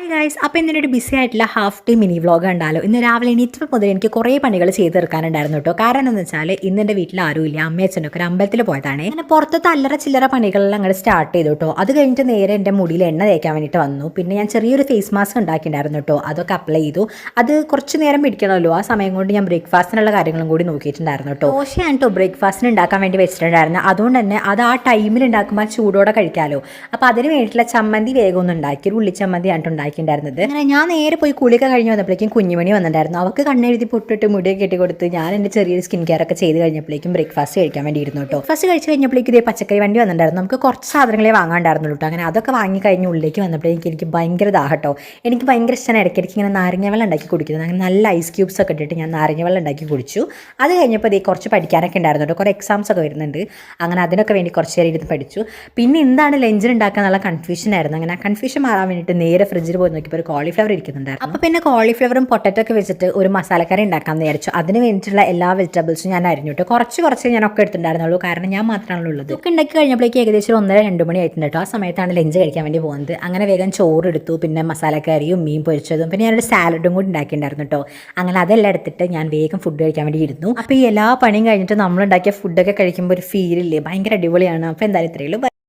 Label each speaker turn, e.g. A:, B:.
A: Hi guys, അപ്പോൾ ഇന്നൊരു BC ആയിട്ടുള്ള ഹാഫ് ഡേ മിനി വ്ളോഗ് കണ്ടാലോ. ഇന്ന് രാവിലെ എണീറ്റപ്പോൾ മുതൽ എനിക്ക് കുറേ പണികൾ ചെയ്ത് തീർക്കാനുണ്ടായിരുന്നു കേട്ടോ. കാരണം എന്താണെന്ന് വെച്ചാൽ ഇന്ന് എൻ്റെ വീട്ടിൽ ആരുമില്ല, അമ്മയച്ഛനൊക്കെ ഒരു അമ്പലത്തിൽ പോയതാണ്. അങ്ങനെ പുറത്തത്തെ അല്ലറ ചില്ലറ പണികളെല്ലാം അങ്ങോട്ട് സ്റ്റാർട്ട് ചെയ്തു കേട്ടോ. അത് കഴിഞ്ഞിട്ട് നേരെ എൻ്റെ മുടിയിൽ എണ്ണ തേക്കാൻ വേണ്ടിയിട്ട് വന്നു. പിന്നെ ഞാൻ ചെറിയൊരു ഫേസ് മാസ്ക് ഉണ്ടാക്കിയിട്ടുണ്ടായിരുന്നു കേട്ടോ, അതൊക്കെ അപ്ലൈ ചെയ്തു. അത് കുറച്ച് നേരം പിടിക്കണമല്ലോ, ആ സമയം കൊണ്ട് ഞാൻ ബ്രേക്ക്ഫാസ്റ്റിനുള്ള കാര്യങ്ങളും കൂടി നോക്കിയിട്ടുണ്ടായിരുന്നു കേട്ടോ. ദോശയാണ് കേട്ടോ ബ്രേക്ക്ഫാസ്റ്റിന് ഉണ്ടാക്കാൻ വേണ്ടി വെച്ചിട്ടുണ്ടായിരുന്നു. അതുകൊണ്ട് തന്നെ അത് ആ ടൈമിൽ ഉണ്ടാക്കുമ്പോൾ ചൂടോടെ കഴിക്കാമല്ലോ. അപ്പോൾ അതിന് വേണ്ടിയിട്ടുള്ള ചമ്മന്തി വേഗം ഒന്ന് ഉണ്ടാക്കി, ഒരു ഉള്ളിച്ചമ്മന്തി ആണ് ഉണ്ടാക്കിയിട്ടുണ്ടായിരുന്നത്. അങ്ങനെ ഞാൻ നേരെ പോയി കുളിയൊക്കെ കഴിഞ്ഞ് വന്നപ്പോഴേക്കും കുഞ്ഞുമണി വന്നിട്ടുണ്ടായിരുന്നു. അവൾക്ക് കണ്ണെഴുതി പൊട്ടിട്ട് മുടിയൊക്കെ കെട്ടി കൊടുത്ത് ഞാൻ എൻ്റെ ചെറിയൊരു സ്കിൻ കെയർ ഒക്കെ ചെയ്ത് കഴിഞ്ഞപ്പോഴേക്കും ബ്രേക്ക്ഫാസ്റ്റ് കഴിക്കാൻ വേണ്ടി ഇരുന്നു കേട്ടോ. ഫസ്റ്റ് കഴിച്ച് കഴിഞ്ഞപ്പോഴേക്കും ഇതേ പച്ചക്കറി വണ്ടി വന്നിട്ടുണ്ടായിരുന്നു. നമുക്ക് കുറച്ച് സാധനങ്ങളെ വാങ്ങാണ്ടായിരുന്നുള്ളൂ കേട്ടോ. അങ്ങനെ അതൊക്കെ വാങ്ങി കഴിഞ്ഞ് ഉള്ളിലേക്ക് വന്നപ്പോഴേക്കും എനിക്ക് ഭയങ്കര ദാഹട്ടോ. എനിക്ക് ഭയങ്കര ഇഷ്ടമാണ് ഇടയ്ക്കിടയ്ക്ക് ഇങ്ങനെ നാരങ്ങ വെള്ളം ഉണ്ടാക്കി കുടിക്കുന്നത്. അങ്ങനെ നല്ല ഐസ് ക്യൂബ്സ് ഒക്കെ ഇട്ടിട്ട് ഞാൻ നാരങ്ങ വെള്ളം ഉണ്ടാക്കി കുടിച്ചു. അത് കഴിഞ്ഞപ്പോൾ ഇതേ കുറച്ച് പഠിക്കാനൊക്കെ ഉണ്ടായിരുന്നു കേട്ടോ. കുറേ എക്സാംസ് ഒക്കെ വരുന്നുണ്ട്. അങ്ങനെ അതിനൊക്കെ വേണ്ടി കുറച്ച് നേരം ഇരുന്ന് പഠിച്ചു. പിന്നെ എന്താണ് ലഞ്ചിന് ഉണ്ടാക്കുക എന്നുള്ള കൺഫ്യൂഷൻ ആയിരുന്നു. അങ്ങനെ ആ കൺഫ്യൂഷൻ മാറാൻ വേണ്ടിയിട്ട് നേരെ ഫ്രിഡ്ജിൽ പോയി നോക്കിയപ്പോൾ ഒരു കോളിഫ്ലവർ ഇരിക്കുന്നുണ്ടായിരുന്നു. അപ്പോൾ പിന്നെ കോളിഫ്ലവറും പൊട്ടറ്റോ ഒക്കെ വെച്ചിട്ട് ഒരു മസാലക്കറി ഉണ്ടാക്കാമെന്ന് വിചാരിച്ചു. അതിന് വേണ്ടിയിട്ടുള്ള എല്ലാ വെജിറ്റബിൾസും ഞാൻ അരിഞ്ഞിട്ട് കുറച്ച് ഞാനൊക്കെ എടുത്തിട്ടുണ്ടായിരുന്നുള്ളൂ. കാരണം ഞാൻ മാത്രമാണല്ലോ ഉള്ളത്. ഒക്കെ ഉണ്ടാക്കി കഴിഞ്ഞപ്പോഴേക്കും ഏകദേശം 1:30-2 മണി ആയിട്ടുണ്ട് കേട്ടോ. ആ സമയത്താണ് ലഞ്ച് കഴിക്കാൻ വേണ്ടി പോകുന്നത്. അങ്ങനെ വേഗം ചോറ് എടുത്തു, പിന്നെ മസാലക്കറിയും മീൻ പൊരിച്ചതും പിന്നെ ഞാനൊരു സാലഡും കൂടി ഉണ്ടാക്കിയിട്ടുണ്ടായിരുന്നു കേട്ടോ. അങ്ങനെ അതെല്ലാം എടുത്തിട്ട് ഞാൻ വേഗം ഫുഡ് കഴിക്കാൻ വേണ്ടി ഇരുന്നു. അപ്പോൾ ഈ എല്ലാ പണിയും കഴിഞ്ഞിട്ട് നമ്മളുണ്ടാക്കിയ ഫുഡൊക്കെ കഴിക്കുമ്പോൾ ഒരു ഫീലില്ലേ, ഭയങ്കര അടിപൊളിയാണ്. അപ്പോൾ എന്തായാലും ഇത്രയുള്ളൂ.